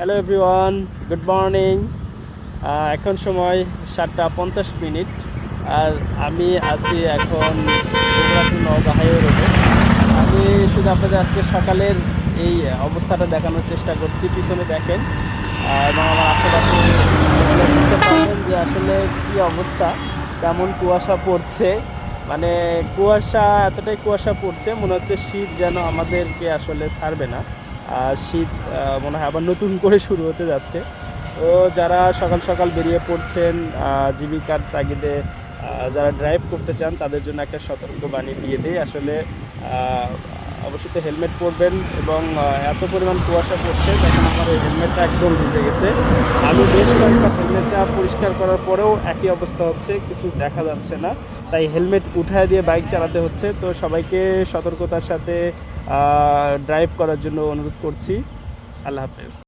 Hello everyone, good morning. এখন সময় 7:50 আর আমি আছি এখন বগুড়া নওগাঁ হাইওয়ে রোডে। আমি শুধু আপনাদের আজকে সকালের এই অবস্থাটা দেখানোর চেষ্টা করছি। পিছনে দেখেন এবং আমার আশেপাশে বুঝতে পারবেন যে আসলে কী অবস্থা, কেমন কুয়াশা পড়ছে। মানে কুয়াশা, এতটাই কুয়াশা পড়ছে মনে হচ্ছে শীত যেন আমাদেরকে আসলে ছাড়বে না। শীত মনে হয় আবার নতুন করে শুরু হতে যাচ্ছে। তো যারা সকাল সকাল বেরিয়ে পড়ছেন জীবিকার তাগিদে, যারা ড্রাইভ করতে চান তাদের জন্য একটা সতর্কবাণী দিয়ে দেয় আসলে অবশ্যই তো হেলমেট পরবেন। এবং এত পরিমাণ কুয়াশা পড়ছে তখন আমার ওই হেলমেটটা একদম ভিজে গেছে। আমি বেশ কয়েকটা হেলমেটটা পরিষ্কার করার পরেও একই অবস্থা হচ্ছে, কিছু দেখা যাচ্ছে না। তাই হেলমেট উঠায় দিয়ে বাইক চালাতে হচ্ছে। তো সবাইকে সতর্কতার সাথে ড্রাইভ করার জন্য অনুরোধ করছি। আল্লাহ হাফেজ।